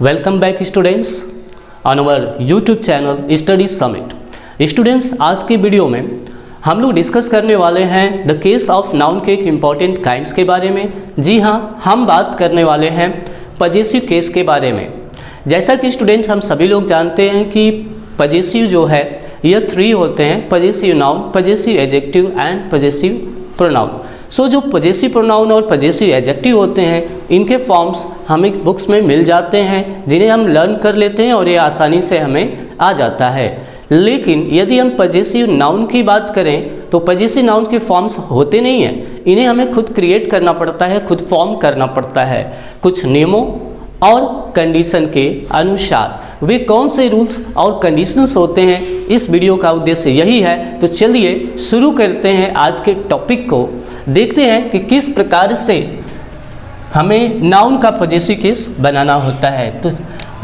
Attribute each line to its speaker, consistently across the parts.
Speaker 1: Welcome back students on our YouTube channel study summit. Students, आज की video में हम लोग डिस्कस करने वाले हैं द केस ऑफ नाउन के एक इम्पॉर्टेंट काइंड्स के बारे में। जी हाँ, हम बात करने वाले हैं पजेसिव केस के बारे में। जैसा कि स्टूडेंट हम सभी लोग जानते हैं कि पजेसिव जो है यह 3 होते हैं: possessive noun, possessive adjective and possessive pronoun. So जो पजेसिव प्रोनाउन और पजेसिव एडजेक्टिव होते हैं, इनके फॉर्म्स हमें बुक्स में मिल जाते हैं, जिन्हें हम लर्न कर लेते हैं और ये आसानी से हमें आ जाता है। लेकिन यदि हम पजेसिव नाउन की बात करें तो पजेसिव नाउन के फॉर्म्स होते नहीं हैं, इन्हें हमें खुद क्रिएट करना पड़ता है, खुद फॉर्म करना पड़ता है कुछ नियमों और कंडीशन के अनुसार। वे कौन से रूल्स और कंडीशंस होते हैं, इस वीडियो का उद्देश्य यही है। तो चलिए शुरू करते हैं आज के टॉपिक को। देखते हैं कि किस प्रकार से हमें नाउन का पजेसिव केस बनाना होता है। तो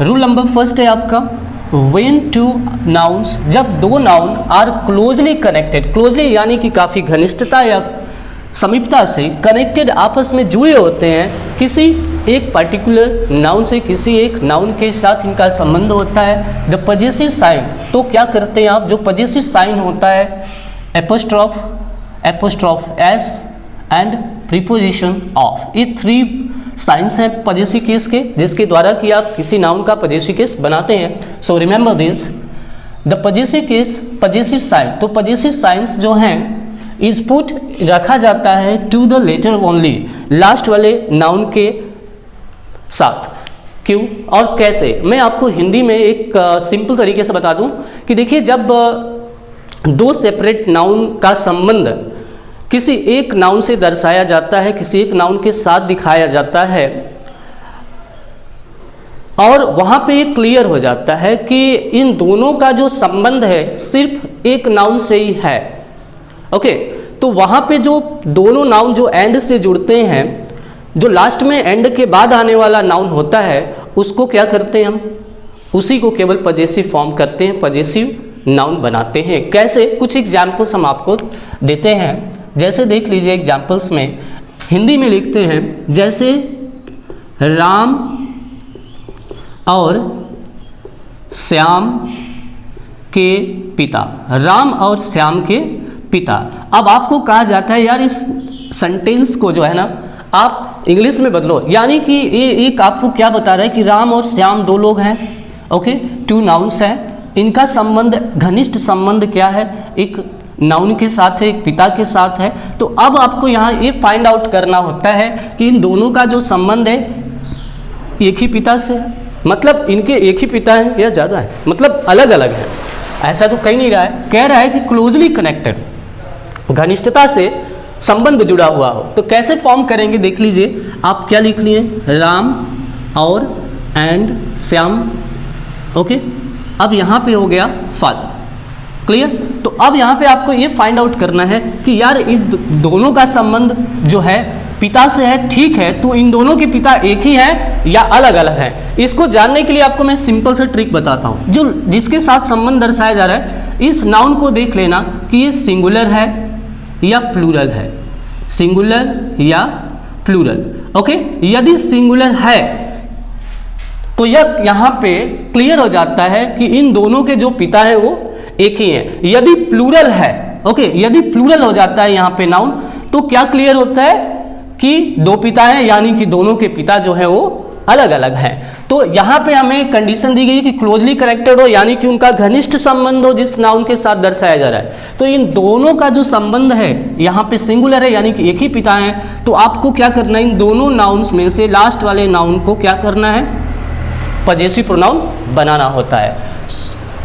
Speaker 1: रूल नंबर फर्स्ट है आपका, व्हेन टू नाउन्स, जब दो noun are closely connected, closely यानी कि काफ़ी घनिष्ठता या समीपता से कनेक्टेड, आपस में जुड़े होते हैं किसी एक पर्टिकुलर नाउन से, किसी एक नाउन के साथ इनका संबंध होता है। द पजेसिव साइन, तो क्या करते हैं आप, जो पजेसिव साइन होता है apostrophe, apostrophe S and preposition of, ये 3 साइंस हैं पजेसिव केस के, जिसके द्वारा कि आप किसी नाउन का पजेसिव केस बनाते हैं। So remember this, the possessive case, possessive sign, तो पजेसिव साइंस जो हैं इज पुट रखा जाता है to the latter only, last वाले नाउन के साथ। क्यों और कैसे, मैं आपको हिंदी में एक सिंपल तरीके से बता दूं कि देखिए, जब दो सेपरेट नाउन का संबंध किसी एक नाउन से दर्शाया जाता है, किसी एक नाउन के साथ दिखाया जाता है, और वहाँ पे ये क्लियर हो जाता है कि इन दोनों का जो संबंध है सिर्फ एक नाउन से ही है। ओके, तो वहाँ पे जो दोनों नाउन जो एंड से जुड़ते हैं, जो लास्ट में एंड के बाद आने वाला नाउन होता है, उसको क्या करते हैं हम, उसी को केवल पजेसिव फॉर्म करते हैं, पजेसिव नाउन बनाते हैं। कैसे, कुछ एग्जाम्पल्स हम आपको देते हैं। जैसे देख लीजिए एग्जाम्पल्स में, हिंदी में लिखते हैं जैसे राम और श्याम के पिता, राम और श्याम के पिता। अब आपको कहा जाता है यार इस सेंटेंस को जो है ना आप इंग्लिश में बदलो, यानी कि ये एक आपको क्या बता रहा है कि राम और श्याम 2 लोग हैं। ओके, 2 नाउन्स हैं, इनका संबंध, घनिष्ठ संबंध क्या है, एक नाउन के साथ है, एक पिता के साथ है। तो अब आपको यहाँ ये फाइंड आउट करना होता है कि इन दोनों का जो संबंध है एक ही पिता से है, मतलब इनके एक ही पिता है या ज़्यादा है, मतलब अलग अलग है। ऐसा तो कहीं नहीं रहा है, कह रहा है कि क्लोजली कनेक्टेड, घनिष्ठता से संबंध जुड़ा हुआ हो। तो कैसे फॉर्म करेंगे देख लीजिए, आप क्या लिख लिए, राम और एंड श्याम। ओके, अब यहाँ पे हो गया फादर, क्लियर। तो अब यहाँ पे आपको ये फाइंड आउट करना है कि यार इन दोनों का संबंध जो है पिता से है, ठीक है, तो इन दोनों के पिता एक ही हैं या अलग अलग हैं। इसको जानने के लिए आपको मैं सिंपल सा ट्रिक बताता हूँ। जो जिसके साथ संबंध दर्शाया जा रहा है, इस नाउन को देख लेना कि ये सिंगुलर है या प्लूरल है, सिंगुलर या प्लूरल। ओके, यदि सिंगुलर है तो यह यहाँ पे क्लियर हो जाता है कि इन दोनों के जो पिता हैं वो एक ही हैं। यदि प्लूरल है, ओके, यदि प्लूरल हो जाता है यहाँ पे नाउन, तो क्या क्लियर होता है कि 2 पिता हैं, यानी कि दोनों के पिता जो है वो अलग अलग हैं। तो यहाँ पे हमें कंडीशन दी गई कि क्लोजली कनेक्टेड हो, यानी कि उनका घनिष्ठ संबंध हो जिस नाउन के साथ दर्शाया जा रहा है। तो इन दोनों का जो संबंध है यहाँ पे सिंगुलर है, यानी कि एक ही पिता हैं। तो आपको क्या करना है, इन दोनों नाउन्स में से लास्ट वाले नाउन को क्या करना है, पजेसिव प्रोनाउन बनाना होता है।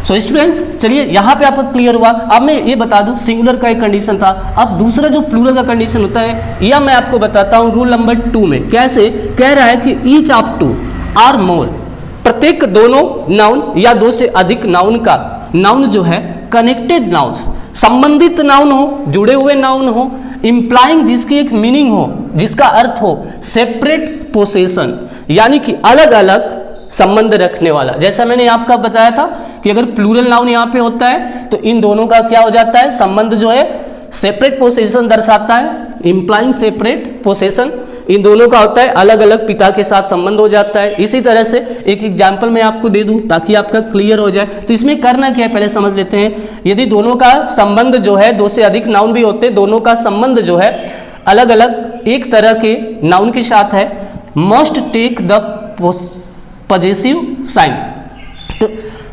Speaker 1: सो स्टूडेंट्स, चलिए यहाँ पे आपको क्लियर हुआ। अब मैं ये बता दूं, सिंगुलर का एक कंडीशन था, अब दूसरा जो प्लूरल का कंडीशन होता है यह मैं आपको बताता हूँ रूल नंबर 2 में। कैसे, कह रहा है कि ईच ऑफ 2 आर मोर, प्रत्येक दोनों नाउन या 2 से अधिक नाउन का, नाउन जो है कनेक्टेड नाउन, संबंधित नाउन हो, जुड़े हुए नाउन हो, इम्प्लाइंग जिसकी एक मीनिंग हो, जिसका अर्थ हो सेपरेट पोसेशन, यानी कि अलग अलग संबंध रखने वाला। जैसा मैंने आपका बताया था कि अगर प्लूरल नाउन यहाँ पे होता है तो इन दोनों का क्या हो जाता है, संबंध जो है सेपरेट पोसेशन दर्शाता है, इम्प्लाइंग सेपरेट पोसेशन। इन दोनों का होता है अलग अलग पिता के साथ संबंध हो जाता है। इसी तरह से एक एग्जाम्पल मैं आपको दे दूं ताकि आपका क्लियर हो जाए। तो इसमें करना क्या है पहले समझ लेते हैं। यदि दोनों का संबंध जो है, दो से अधिक नाउन भी होते हैं, दोनों का संबंध जो है अलग अलग एक तरह के नाउन के साथ है, must take the possessive sign.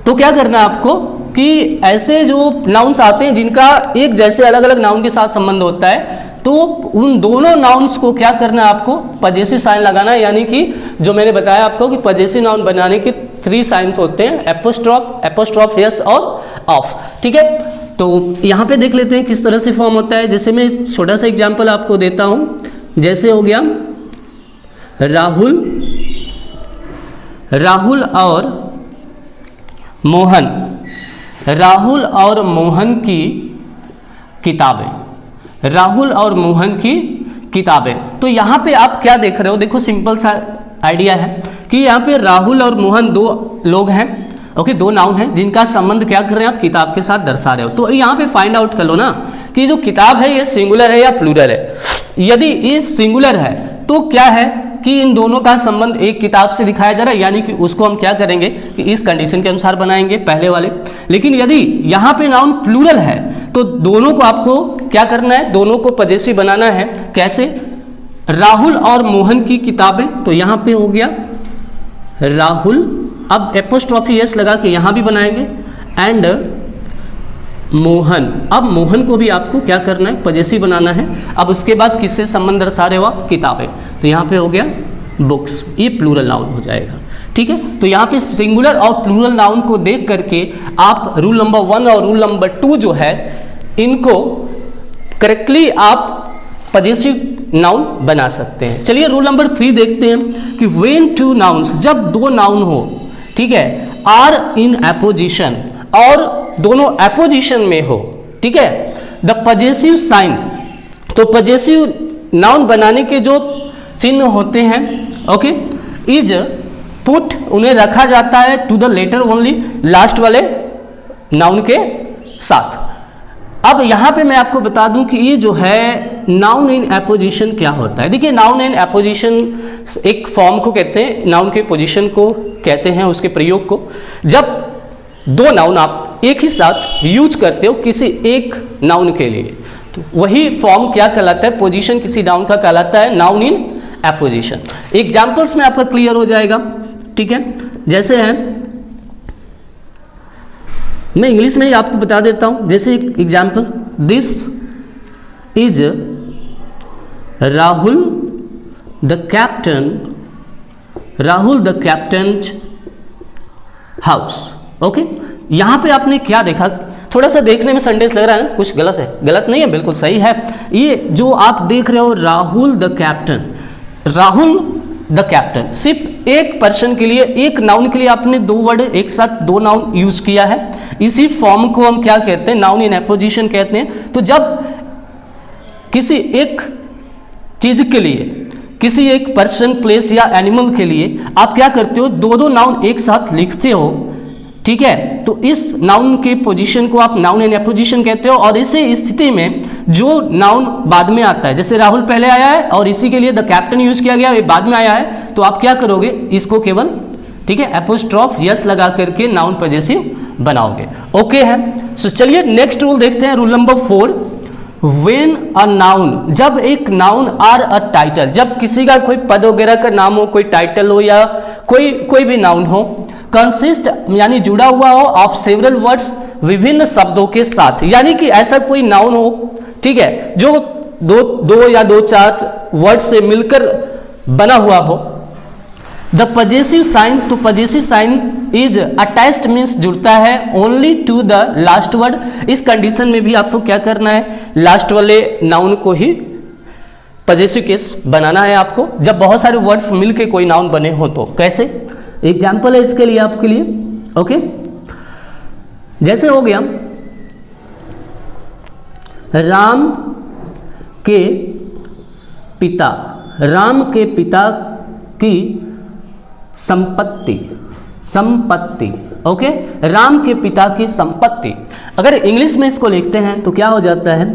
Speaker 1: तो क्या करना है आपको कि ऐसे जो नाउन्स आते हैं जिनका एक जैसे अलग अलग नाउन के साथ संबंध होता है, तो उन दोनों नाउन्स को क्या करना है आपको पजेसिव साइन लगाना है। यानी कि जो मैंने बताया आपको कि पजेसिव नाउन बनाने के 3 साइंस होते हैं, एपोस्ट्रॉफ, यस और ऑफ। ठीक है, तो यहाँ पे देख लेते हैं किस तरह से फॉर्म होता है। जैसे मैं छोटा सा एग्जांपल आपको देता हूँ। जैसे हो गया राहुल और मोहन, राहुल और मोहन की किताबें, राहुल और मोहन की किताबें। तो यहाँ पे आप क्या देख रहे हो, देखो सिंपल सा आइडिया है कि यहाँ पे राहुल और मोहन 2 लोग हैं, ओके, 2 नाउन हैं जिनका संबंध क्या कर रहे हैं आप किताब के साथ दर्शा रहे हो। तो यहाँ पे फाइंड आउट कर लो ना कि जो किताब है ये सिंगुलर है या प्लूरल है। यदि ये सिंगुलर है तो क्या है कि इन दोनों का संबंध एक किताब से दिखाया जा रहा है, यानी कि उसको हम क्या करेंगे कि इस कंडीशन के अनुसार बनाएंगे पहले वाले। लेकिन यदि यहाँ पे नाउन प्लूरल है तो दोनों को आपको क्या करना है, दोनों को पजेसिव बनाना है। कैसे? राहुल और मोहन की किताबें, तो यहाँ पे हो गया राहुल, अब एपोस्ट्रॉफी एस लगा के यहाँ भी बनाएंगे, एंड मोहन। अब मोहन को भी आपको क्या करना है पजेसिव बनाना है। अब उसके बाद किससे संबंध दर्शा रहे हो किताबें, तो यहाँ पे हो गया बुक्स, ये प्लूरल नाउन हो जाएगा। ठीक है, तो यहाँ पे सिंगुलर और प्लूरल नाउन को देख करके आप रूल नंबर 1 और रूल नंबर 2 जो है इनको करेक्टली आप पजेसिव नाउन बना सकते हैं। चलिए रूल नंबर 3 देखते हैं कि व्हेन 2 नाउन्स, जब 2 नाउन हो, ठीक है, आर इन एपोजिशन, और दोनों एपोजिशन में हो, ठीक है, द पजेसिव साइन, तो पजेसिव नाउन बनाने के जो चिन्ह होते हैं, ओके, इज पुट, उन्हें रखा जाता है to the latter only, last वाले नाउन के साथ। अब यहां पे मैं आपको बता दूं कि ये जो है नाउन इन एपोजिशन क्या होता है। देखिए नाउन इन एपोजिशन एक फॉर्म को कहते हैं, नाउन के पोजीशन को कहते हैं, उसके प्रयोग को। जब 2 नाउन आप एक ही साथ यूज करते हो किसी एक नाउन के लिए, तो वही फॉर्म क्या कहलाता है, पोजीशन किसी नाउन का कहलाता है नाउन इन एपोजिशन। एग्जांपल्स में आपका क्लियर हो जाएगा। ठीक है, जैसे है, मैं इंग्लिश में ही आपको बता देता हूं। जैसे example, this is Rahul the captain, Rahul the captain house. Okay, यहां पे आपने क्या देखा, थोड़ा सा देखने में सेंटेंस लग रहा है कुछ गलत है, गलत नहीं है, बिल्कुल सही है। ये जो आप देख रहे हो Rahul the captain, Rahul the captain, सिर्फ एक पर्सन के लिए, एक नाउन के लिए आपने 2 वर्ड एक साथ 2 नाउन यूज किया है। इसी फॉर्म को हम क्या कहते हैं, नाउन इन एपोजिशन कहते हैं। तो जब किसी एक चीज के लिए, किसी एक पर्सन, प्लेस या एनिमल के लिए आप क्या करते हो, 2 नाउन एक साथ लिखते हो, ठीक है, तो इस नाउन के पोजीशन को आप नाउन इन एपोजिशन कहते हो। और इसी स्थिति में जो नाउन बाद में आता है, जैसे राहुल पहले आया है और इसी के लिए द कैप्टन यूज किया गया, ये बाद में आया है, तो आप क्या करोगे, इसको केवल, ठीक है, एपोस्ट्रॉफ यस लगा करके नाउन पजेसिव बनाओगे। ओके है, सो चलिए नेक्स्ट रूल देखते हैं, rule number 4। When a noun, जब एक नाउन आर अ टाइटल, जब किसी का कोई पद वगैरह का नाम हो, कोई टाइटल हो या कोई भी नाउन हो, कंसिस्ट यानी जुड़ा हुआ हो ऑफ सेवरल वर्ड्स, विभिन्न शब्दों के साथ, यानी कि ऐसा कोई नाउन हो, ठीक है, जो दो या 2-4 वर्ड से मिलकर बना हुआ हो। द पजेसिव साइन, तो possessive sign is attached means जुड़ता है only to the last word. इस कंडीशन में भी आपको क्या करना है, लास्ट वाले नाउन को ही पजेसिव केस बनाना है आपको, जब बहुत सारे वर्ड्स मिलके कोई नाउन बने हो। तो कैसे, एग्जाम्पल है इसके लिए आपके लिए। ओके, जैसे हो गया राम के पिता, राम के पिता की संपत्ति, संपत्ति, ओके, राम के पिता की संपत्ति। अगर इंग्लिश में इसको लिखते हैं तो क्या हो जाता है,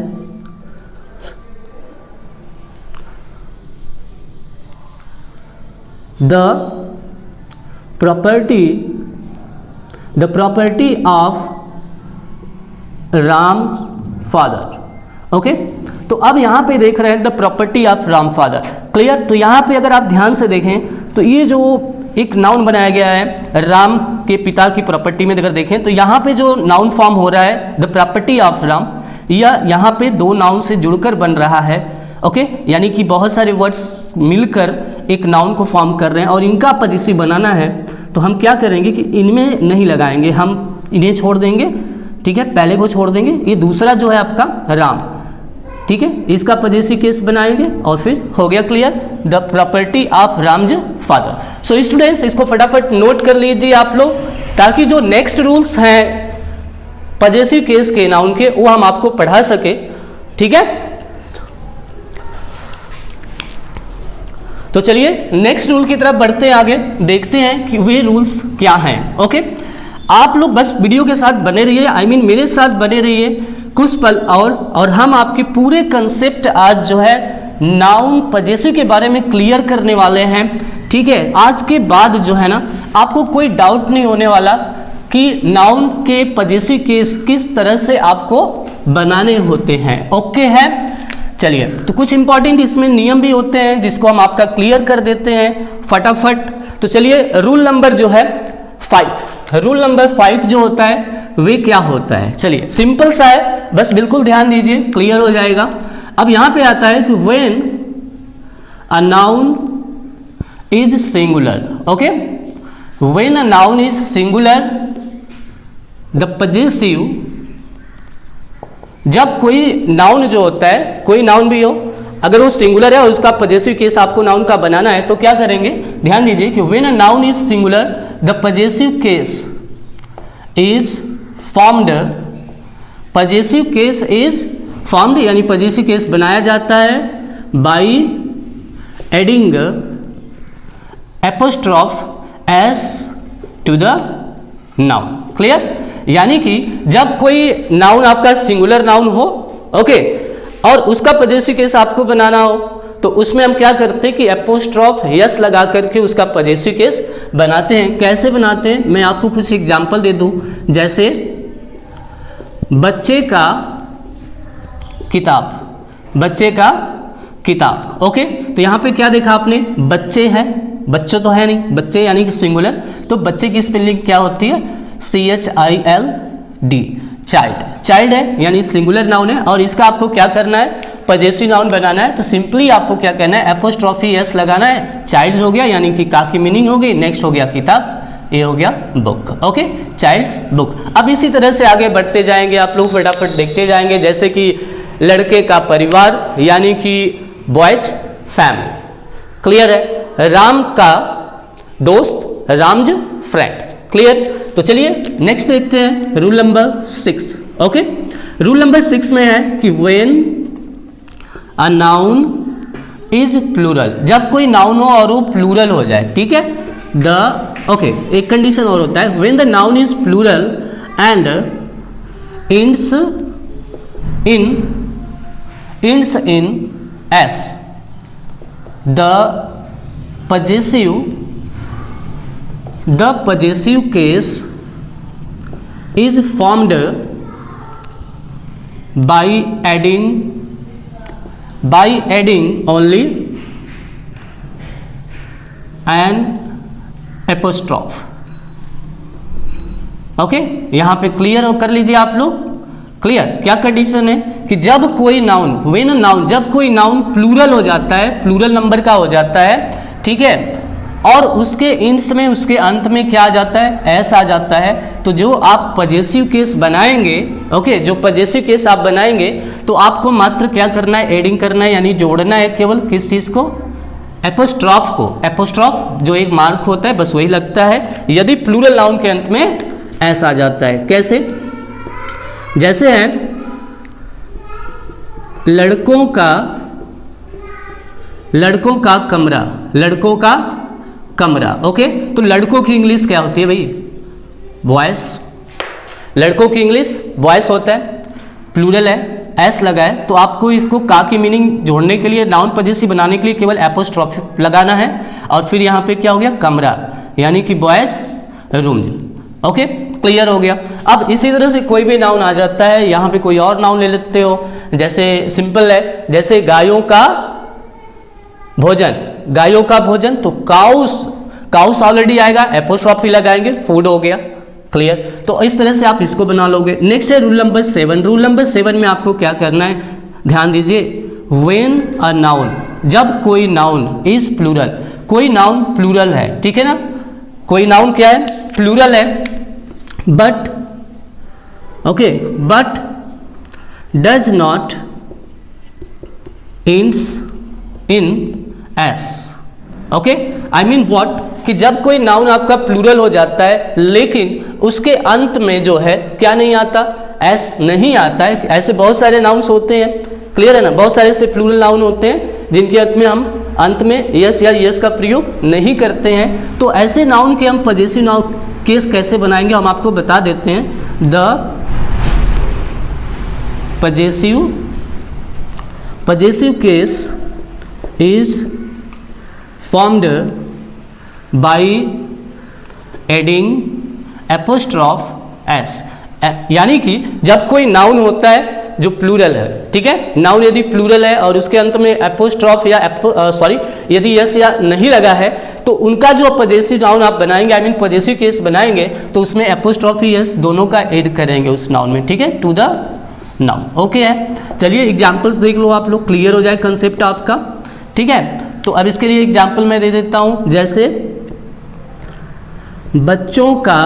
Speaker 1: the property of Ram father. Okay, तो अब यहाँ पे देख रहे हैं the property of Ram father. Clear? तो यहाँ पे अगर आप ध्यान से देखें तो ये जो एक नाउन बनाया गया है राम के पिता की प्रॉपर्टी में, अगर देखें तो यहाँ पे जो नाउन फॉर्म हो रहा है द प्रॉपर्टी ऑफ राम, या यहाँ पे दो नाउन से जुड़कर बन रहा है। ओके, यानी कि बहुत सारे वर्ड्स मिलकर एक नाउन को फॉर्म कर रहे हैं और इनका पजेसिव बनाना है। तो हम क्या करेंगे कि इनमें नहीं लगाएंगे, हम इन्हें छोड़ देंगे। ठीक है, पहले को छोड़ देंगे, ये दूसरा जो है आपका राम, ठीक है, इसका पजेसिव केस बनाएंगे और फिर हो गया clear, the property of Ram's father. So students, इसको फटाफट नोट कर लीजिए आप लोग, ताकि जो नेक्स्ट रूल्स हैं पजेसिव केस के नाउन के वो हम आपको पढ़ा सके। ठीक है, तो चलिए नेक्स्ट रूल की तरफ बढ़ते हैं, आगे देखते हैं कि वे रूल्स क्या हैं। ओके, आप लोग बस वीडियो के साथ बने रहिए, आई मीन मेरे साथ बने रहिए कुछ पल और हम आपके पूरे कंसेप्ट आज जो है नाउन पजेसिव के बारे में क्लियर करने वाले हैं। ठीक है, आज के बाद जो है ना आपको कोई डाउट नहीं होने वाला कि नाउन के पजेसिव केस किस तरह से आपको बनाने होते हैं। ओके है, चलिए, तो कुछ इंपॉर्टेंट इसमें नियम भी होते हैं जिसको हम आपका क्लियर कर देते हैं फटाफट। तो चलिए, रूल नंबर जो है 5, रूल नंबर 5 जो होता है वे क्या होता है, चलिए सिंपल सा है, बस बिल्कुल ध्यान दीजिए, क्लियर हो जाएगा। अब यहां पे आता है कि when a noun is singular, okay, when a noun is singular the possessive, जब कोई नाउन जो होता है, कोई नाउन भी हो, अगर वो सिंगुलर है और उसका पजेसिव केस आपको नाउन का बनाना है तो क्या करेंगे, ध्यान दीजिए कि when a noun is singular the possessive case is formed, possessive case is formed यानी पजेसिव केस बनाया जाता है by adding apostrophe s to the noun. Clear? यानी कि जब कोई नाउन आपका सिंगुलर नाउन हो, ओके, और उसका पजेसिव केस आपको बनाना हो तो उसमें हम क्या करते हैं कि एपोस्ट्रोफ यस लगा करके उसका पजेसिव केस बनाते हैं। कैसे बनाते हैं, मैं आपको कुछ एग्जांपल दे दूं, जैसे बच्चे का किताब, बच्चे का किताब। ओके, तो यहां पे क्या देखा आपने, बच्चे हैं, बच्चे तो है नहीं, बच्चे यानी कि सिंगुलर, तो बच्चे की स्पेलिंग क्या होती है, CHILD, चाइल्ड, चाइल्ड है यानी सिंगुलर नाउन है और इसका आपको क्या करना है, पजेसिव नाउन बनाना है। तो सिंपली आपको क्या करना है, एपोस्ट्रोफी एस लगाना है, चाइल्ड हो गया यानी कि का की मीनिंग हो गई, नेक्स्ट हो गया किताब, ये हो गया बुक। Okay, child's book. अब इसी तरह से आगे बढ़ते जाएंगे, आप लोग फटाफट देखते जाएंगे, जैसे कि लड़के का परिवार यानी कि बॉयज फैमिली। क्लियर है? राम का दोस्त, रामज फ्रेंड। क्लियर? तो चलिए नेक्स्ट देखते हैं rule number 6। Okay, rule number 6 में है कि when a noun is plural, जब कोई नाउन हो और वो प्लूरल हो जाए, ठीक है, ओके, एक कंडीशन और होता है, when the noun is plural and ends in s, the possessive case is formed by adding only an apostrophe। Okay, यहां पे क्लियर कर लीजिए आप लोग। क्लियर? क्या कंडीशन है कि जब कोई नाउन, व्हेन नाउन, जब कोई नाउन प्लूरल हो जाता है, प्लूरल नंबर का हो जाता है, ठीक है, और उसके इंड्स में, उसके अंत में क्या आ जाता है, एस आ जाता है, तो जो आप पजेसिव केस बनाएंगे, ओके, जो पजेसिव केस आप बनाएंगे तो आपको मात्र क्या करना है, एडिंग करना है, यानी जोड़ना है केवल किस चीज को, एपोस्ट्रॉफ को। एपोस्ट्रॉफ जो एक मार्क होता है बस वही लगता है यदि प्लूरल नाउन के अंत में एस आ जाता है। कैसे? जैसे है लड़कों का कमरा, लड़कों का कमरा। ओके, तो लड़कों की इंग्लिश क्या होती है भाई, बॉयज। लड़कों की इंग्लिश बॉयज होता है, प्लूरल है, एस लगा है, तो आपको इसको का की मीनिंग जोड़ने के लिए, नाउन पजेसिव बनाने के लिए केवल एपोस्ट्रोफी लगाना है, और फिर यहाँ पे क्या हो गया, कमरा, यानी कि बॉयज रूम्स। ओके, क्लियर हो गया। अब इसी तरह से कोई भी नाउन आ जाता है, यहाँ पे कोई और नाउन ले लेते हो, जैसे सिंपल है, जैसे गायों का भोजन, गायों का भोजन, तो काउस, काउस ऑलरेडी आएगा, एपोस्ट्रोफी लगाएंगे, फूड हो गया। क्लियर, तो इस तरह से आप इसको बना लोगे। नेक्स्ट है रूल नंबर 7। रूल नंबर 7 में आपको क्या करना है, ध्यान दीजिए, व्हेन अ नाउन, जब कोई नाउन इज प्लूरल, कोई नाउन प्लूरल है, ठीक है ना, कोई नाउन क्या है, प्लूरल है, but okay, but does not ends in S. Okay, I mean what, कि जब कोई नाउन आपका प्लूरल हो जाता है लेकिन उसके अंत में जो है क्या नहीं आता, एस नहीं आता है। ऐसे बहुत सारे नाउन्स होते हैं, क्लियर है ना, बहुत सारे ऐसे प्लूरल नाउन होते हैं जिनके अंत में यस या यस का प्रयोग नहीं करते हैं। तो ऐसे नाउन के हम पजेसिव नाउन केस कैसे बनाएंगे, हम आपको बता देते हैं। The possessive case is formed by adding apostrophe s, यानी कि जब कोई नाउन होता है जो प्लूरल है, ठीक है, नाउन यदि प्लूरल है और उसके अंत में एपोस्ट्रॉफ या यदि यस या नहीं लगा है, तो उनका जो पजेसिव नाउन आप बनाएंगे, आई मीन पजेसिव केस बनाएंगे, तो उसमें एपोस्ट्रॉफी यस दोनों का ऐड करेंगे उस नाउन में, ठीक है, टू द नाउन। ओके है, चलिए एग्जाम्पल्स देख लो आप लोग, क्लियर हो जाए कंसेप्ट आपका, ठीक है। तो अब इसके लिए एग्जाम्पल मैं दे देता हूं, जैसे बच्चों का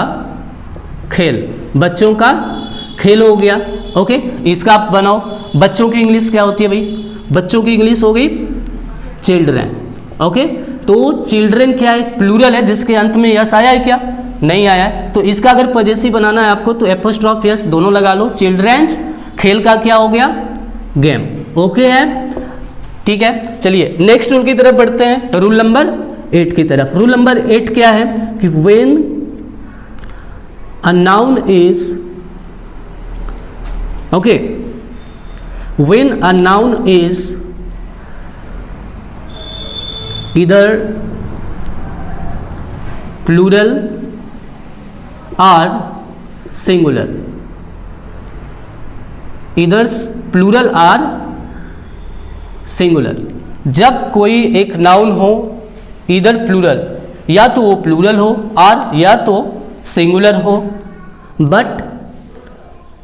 Speaker 1: खेल, बच्चों का खेल हो गया। ओके, इसका आप बनाओ, बच्चों की इंग्लिश क्या होती है भाई, बच्चों की इंग्लिश हो गई चिल्ड्रन। ओके, तो चिल्ड्रन क्या है, प्लूरल है, जिसके अंत में यस आया है क्या, नहीं आया है, तो इसका अगर पजेसिव बनाना है आपको तो एपोस्ट्रॉफ यस दोनों लगा लो। चिल्ड्रंस, खेल का क्या हो गया, गेम। ओके है, ठीक है, चलिए नेक्स्ट रूल की तरफ बढ़ते हैं, रूल नंबर 8 की तरफ। रूल नंबर 8 क्या है कि when a noun is, okay, when a noun is either plural और सिंगुलर, ईदर प्लूरल और सिंगुलर, जब कोई एक नाउन हो इधर प्लूरल, या तो वो प्लूरल हो और या तो सिंगुलर हो, बट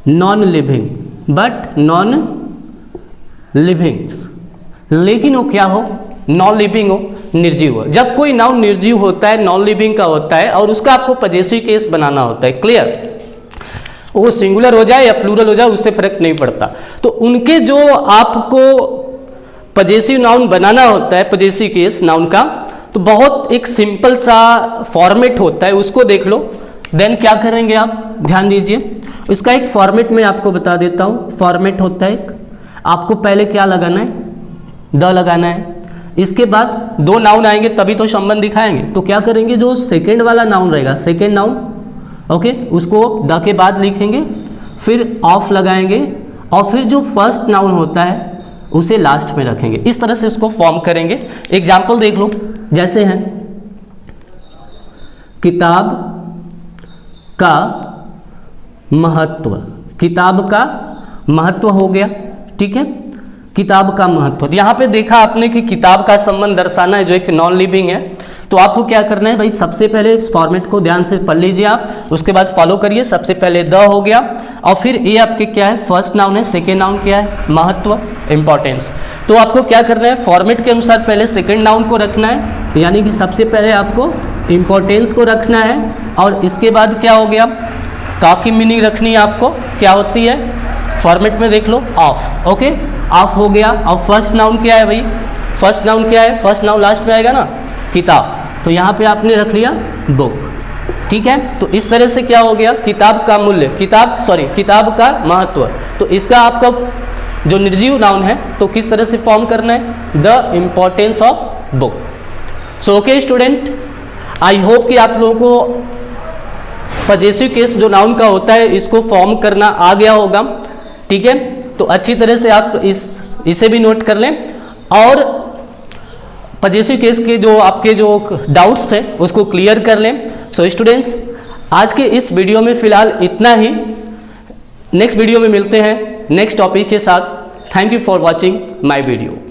Speaker 1: नॉन लिविंग, लेकिन वो क्या हो, नॉन लिविंग हो, निर्जीव हो। जब कोई नाउन निर्जीव होता है, नॉन लिविंग का होता है, और उसका आपको पजेसिव केस बनाना होता है, क्लियर, वो सिंगुलर हो जाए या प्लूरल हो जाए उससे फर्क नहीं पड़ता। तो उनके जो आपको पजेसिव नाउन बनाना होता है, पजेसिव केस नाउन का, तो बहुत एक सिंपल सा फॉर्मेट होता है, उसको देख लो। देन क्या करेंगे आप, ध्यान दीजिए, इसका एक फॉर्मेट मैं आपको बता देता हूँ। फॉर्मेट होता है, आपको पहले क्या लगाना है, द लगाना है, इसके बाद दो नाउन आएंगे तभी तो संबंध दिखाएंगे। तो क्या करेंगे, जो सेकेंड वाला नाउन रहेगा, सेकेंड नाउन, ओके, उसको द के बाद लिखेंगे, फिर ऑफ लगाएंगे, और फिर जो फर्स्ट नाउन होता है उसे लास्ट में रखेंगे। इस तरह से इसको फॉर्म करेंगे। एग्जाम्पल देख लो, जैसे हैं किताब का महत्व, किताब का महत्व हो गया, ठीक है, किताब का महत्व। यहाँ पे देखा आपने कि किताब का संबंध दर्शाना है जो एक नॉन लिविंग है, तो आपको क्या करना है भाई, सबसे पहले इस फॉर्मेट को ध्यान से पढ़ लीजिए आप, उसके बाद फॉलो करिए। सबसे पहले द हो गया, और फिर ये आपके क्या है, फर्स्ट नाउन है, सेकेंड नाउन क्या है, महत्व, इंपॉर्टेंस। तो आपको क्या करना है, फॉर्मेट के अनुसार पहले सेकेंड नाउन को रखना है, यानी कि सबसे पहले आपको इंपॉर्टेंस को रखना है, और इसके बाद क्या हो गया, का की मीनिंग रखनी है आपको, क्या होती है, फॉर्मेट में देख लो, ऑफ। ओके, ऑफ हो गया। और फर्स्ट नाउन क्या है भाई, फर्स्ट नाउन क्या है, फर्स्ट नाउन लास्ट में आएगा ना, किताब, तो यहाँ पे आपने रख लिया बुक, ठीक है। तो इस तरह से क्या हो गया, किताब का मूल्य, किताब का महत्व। तो इसका आपका जो निर्जीव नाउन है तो किस तरह से फॉर्म करना है, the importance of book. So okay student, I hope कि आप लोगों को पजेसिव केस जो नाउन का होता है इसको फॉर्म करना आ गया होगा, ठीक है। तो अच्छी तरह से आप इसे भी नोट कर लें। और पॉजिटिव केस के जो आपके जो डाउट्स थे उसको क्लियर कर लें। सो स्टूडेंट्स, आज के इस वीडियो में फिलहाल इतना ही। नेक्स्ट वीडियो में मिलते हैं नेक्स्ट टॉपिक के साथ। Thank you for watching my video.